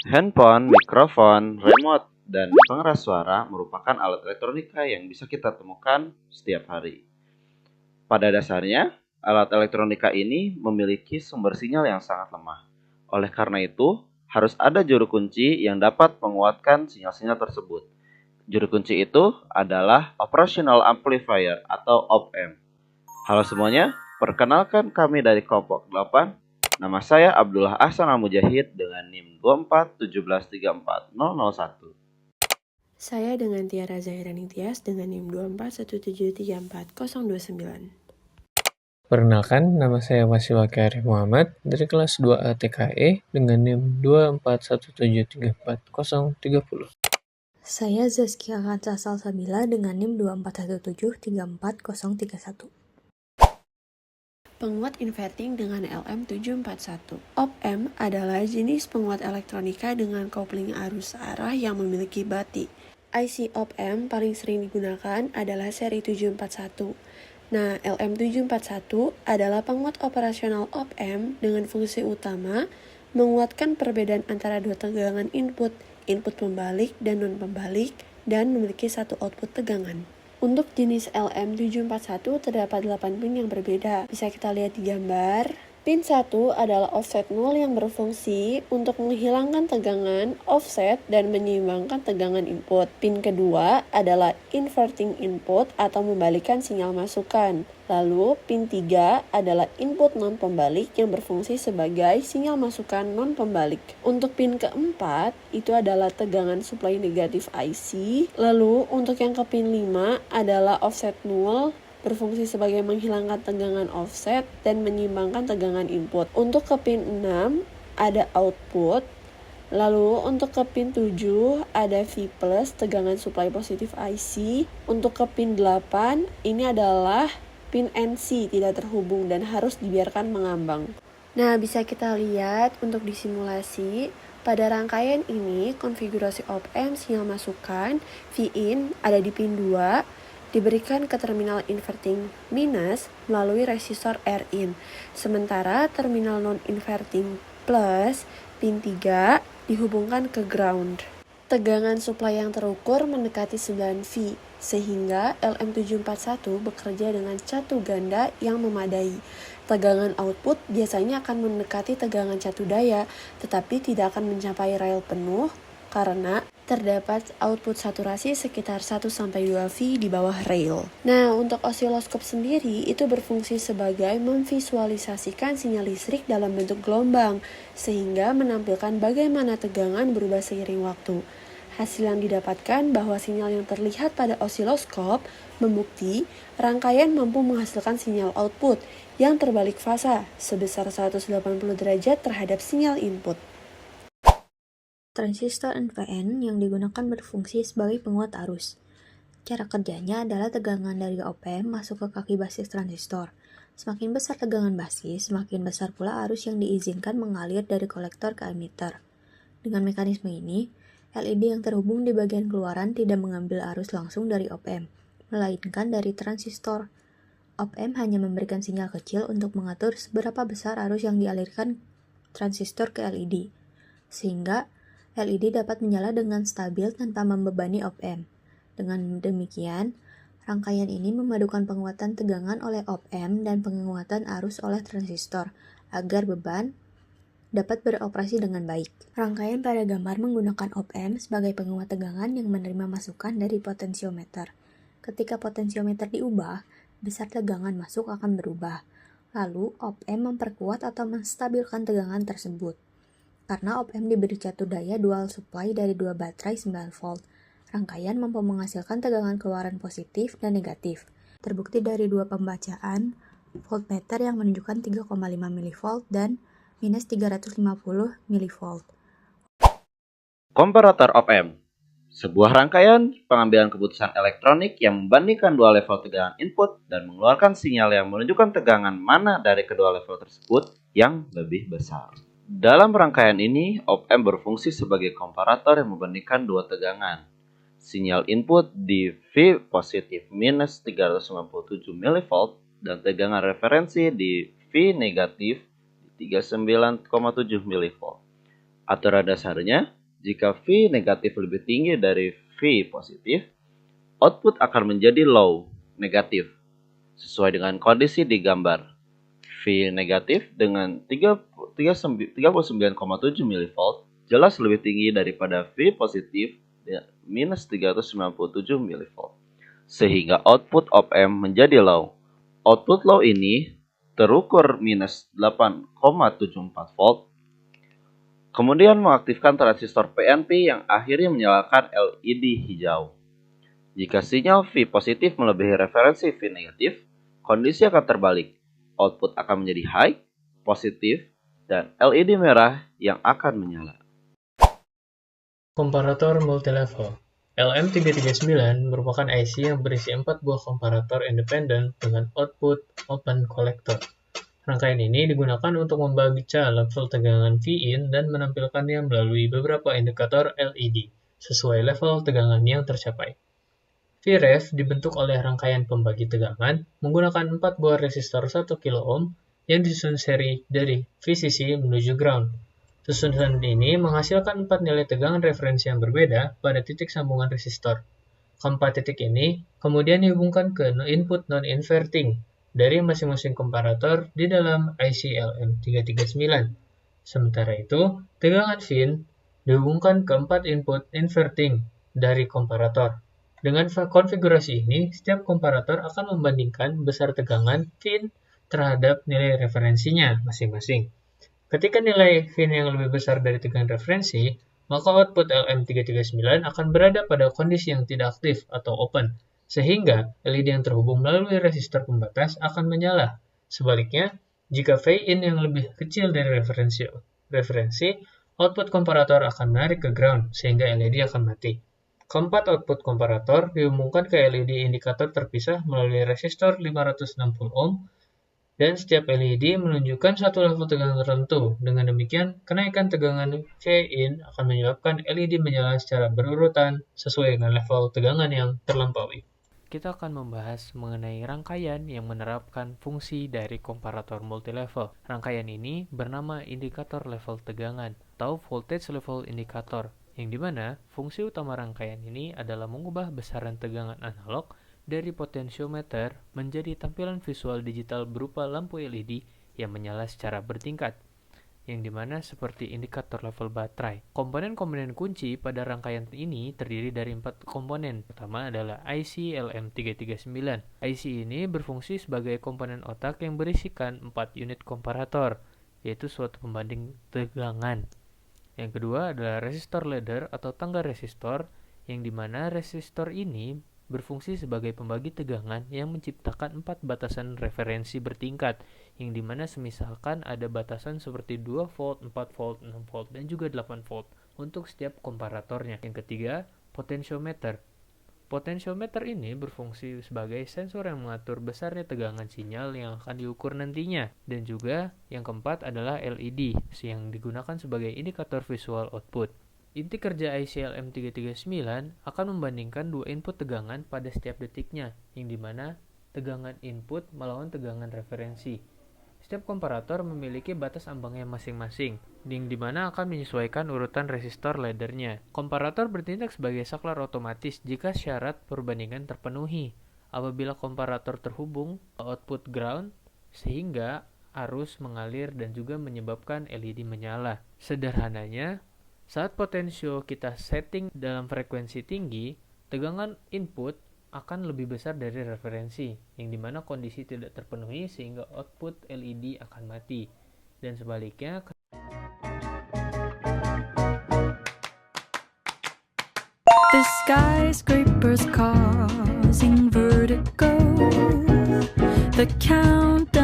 Handphone, mikrofon, remote, dan pengeras suara merupakan alat elektronika yang bisa kita temukan setiap hari. Pada dasarnya, alat elektronika ini memiliki sumber sinyal yang sangat lemah. Oleh karena itu, harus ada juru kunci yang dapat menguatkan sinyal-sinyal tersebut. Juru kunci itu adalah Operational Amplifier atau OPAMP. Halo semuanya, perkenalkan kami dari kelompok 8. Nama saya Abdullah Ahsan Al-Mujahid dengan NIM 241734001. Saya dengan Tiara Zahirani Tias dengan NIM 241734029. Perkenalkan, nama saya Wasiwaki Arif Muhammad dari kelas 2A TKE dengan NIM 241734030. Saya Zaskia Kansa Salsabila dengan NIM 241734031. Penguat inverting dengan LM741. Op-amp adalah jenis penguat elektronika dengan kopling arus arah yang memiliki batik. IC op-amp paling sering digunakan adalah seri 741. Nah, LM741 adalah penguat operasional op-amp dengan fungsi utama menguatkan perbedaan antara dua tegangan input pembalik dan non-pembalik, dan memiliki satu output tegangan. Untuk jenis LM741 terdapat 8 pin yang berbeda. Bisa kita lihat di gambar. Pin 1 adalah offset 0 yang berfungsi untuk menghilangkan tegangan offset dan menyeimbangkan tegangan input. Pin kedua adalah inverting input atau membalikkan sinyal masukan. Lalu pin 3 adalah input non-pembalik yang berfungsi sebagai sinyal masukan non-pembalik. Untuk pin keempat itu adalah tegangan supply negatif IC. Lalu untuk yang ke pin 5 adalah offset 0 berfungsi sebagai menghilangkan tegangan offset dan menyeimbangkan tegangan input. Untuk ke pin 6 ada output. Lalu untuk ke pin 7 ada V+, tegangan supply positif IC. Untuk ke pin 8 ini adalah pin NC tidak terhubung dan harus dibiarkan mengambang. Nah, bisa kita lihat untuk disimulasi. Pada rangkaian ini, konfigurasi op-amp sinyal masukan V-in ada di pin 2, diberikan ke terminal inverting minus melalui resistor R-in. Sementara terminal non-inverting plus pin 3 dihubungkan ke ground. Tegangan supply yang terukur mendekati 9V, sehingga LM741 bekerja dengan catu ganda yang memadai. Tegangan output biasanya akan mendekati tegangan catu daya, tetapi tidak akan mencapai rail penuh karena terdapat output saturasi sekitar 1-2V di bawah rail. Nah, untuk osiloskop sendiri itu berfungsi sebagai memvisualisasikan sinyal listrik dalam bentuk gelombang, sehingga menampilkan bagaimana tegangan berubah seiring waktu. Hasil yang didapatkan bahwa sinyal yang terlihat pada osiloskop membukti rangkaian mampu menghasilkan sinyal output yang terbalik fasa sebesar 180 derajat terhadap sinyal input. Transistor NPN yang digunakan berfungsi sebagai penguat arus. Cara kerjanya adalah tegangan dari op-amp masuk ke kaki basis transistor. Semakin besar tegangan basis, semakin besar pula arus yang diizinkan mengalir dari kolektor ke emitter. Dengan mekanisme ini, LED yang terhubung di bagian keluaran tidak mengambil arus langsung dari op-amp, melainkan dari transistor. Op-amp hanya memberikan sinyal kecil untuk mengatur seberapa besar arus yang dialirkan transistor ke LED, sehingga LED dapat menyala dengan stabil tanpa membebani op-amp. Dengan demikian, rangkaian ini memadukan penguatan tegangan oleh op-amp dan penguatan arus oleh transistor agar beban dapat beroperasi dengan baik. Rangkaian pada gambar menggunakan op-amp sebagai penguat tegangan yang menerima masukan dari potensiometer. Ketika potensiometer diubah, besar tegangan masuk akan berubah. Lalu, op-amp memperkuat atau menstabilkan tegangan tersebut. Karena op-amp diberi catu daya dual supply dari 2 baterai 9V, rangkaian mampu menghasilkan tegangan keluaran positif dan negatif. Terbukti dari 2 pembacaan voltmeter yang menunjukkan 3,5 mV dan minus 350 mV. Komparator op-amp, sebuah rangkaian pengambilan keputusan elektronik yang membandingkan dua level tegangan input dan mengeluarkan sinyal yang menunjukkan tegangan mana dari kedua level tersebut yang lebih besar. Dalam rangkaian ini, op-amp berfungsi sebagai komparator yang membandingkan dua tegangan. Sinyal input di V positif minus 397 mV dan tegangan referensi di V negatif di 39,7 mV. Aturan dasarnya, Jika V negatif lebih tinggi dari V positif, output akan menjadi low, negatif, sesuai dengan kondisi di gambar. V negatif dengan 39,7 mV jelas lebih tinggi daripada V positif minus 397 mV, sehingga output op-amp menjadi low. Output low ini terukur minus 8,74 volt. Kemudian mengaktifkan transistor PNP yang akhirnya menyalakan LED hijau. Jika sinyal V positif melebihi referensi V negatif, kondisi akan terbalik. Output akan menjadi high, positif, dan LED merah yang akan menyala. Komparator multilevel. LM339 merupakan IC yang berisi 4 buah komparator independen dengan output open collector. Rangkaian ini digunakan untuk membaca level tegangan Vin dan menampilkannya melalui beberapa indikator LED sesuai level tegangan yang tercapai. Vref dibentuk oleh rangkaian pembagi tegangan menggunakan 4 buah resistor 1 kΩ yang disusun seri dari VCC menuju ground. Susunan ini menghasilkan 4 nilai tegangan referensi yang berbeda pada titik sambungan resistor. Keempat titik ini kemudian dihubungkan ke input non-inverting dari masing-masing komparator di dalam IC LM339. Sementara itu, tegangan Vin dihubungkan ke 4 input inverting dari komparator. Dengan konfigurasi ini, setiap komparator akan membandingkan besar tegangan Vin terhadap nilai referensinya masing-masing. Ketika nilai Vin yang lebih besar dari tegangan referensi, maka output LM339 akan berada pada kondisi yang tidak aktif atau open, sehingga LED yang terhubung melalui resistor pembatas akan menyala. Sebaliknya, jika Vin yang lebih kecil dari referensi, output komparator akan menarik ke ground, sehingga LED akan mati. Keempat output komparator dihubungkan ke LED indikator terpisah melalui resistor 560 ohm, dan setiap LED menunjukkan satu level tegangan tertentu. Dengan demikian, kenaikan tegangan Vin akan menyebabkan LED menyala secara berurutan sesuai dengan level tegangan yang terlampaui. Kita akan membahas mengenai rangkaian yang menerapkan fungsi dari komparator multilevel. Rangkaian ini bernama indikator level tegangan atau voltage level indicator, yang dimana fungsi utama rangkaian ini adalah mengubah besaran tegangan analog dari potensiometer menjadi tampilan visual digital berupa lampu LED yang menyala secara bertingkat, yang dimana seperti indikator level baterai. Komponen-komponen kunci pada rangkaian ini terdiri dari 4 komponen. Pertama adalah IC LM339. IC ini berfungsi sebagai komponen otak yang berisikan 4 unit komparator, yaitu suatu pembanding tegangan. Yang kedua adalah resistor ladder atau tangga resistor, yang dimana resistor ini berfungsi sebagai pembagi tegangan yang menciptakan 4 batasan referensi bertingkat, yang dimana semisalkan ada batasan seperti 2 volt, 4 volt, 6 volt, dan juga 8 volt untuk setiap komparatornya. Yang ketiga, potensiometer. Potensiometer ini berfungsi sebagai sensor yang mengatur besarnya tegangan sinyal yang akan diukur nantinya. Dan juga yang keempat adalah LED yang digunakan sebagai indikator visual output. Inti kerja IC LM339 akan membandingkan dua input tegangan pada setiap detiknya, yang dimana tegangan input melawan tegangan referensi. Setiap komparator memiliki batas ambangnya masing-masing, yang dimana akan menyesuaikan urutan resistor laddernya. Komparator bertindak sebagai saklar otomatis jika syarat perbandingan terpenuhi. Apabila komparator terhubung ke output ground, sehingga arus mengalir dan juga menyebabkan LED menyala. Sederhananya, saat potensio kita setting dalam frekuensi tinggi, tegangan input akan lebih besar dari referensi, yang dimana kondisi tidak terpenuhi sehingga output LED akan mati. Dan sebaliknya, The skyscrapers causing vertigo. The countdown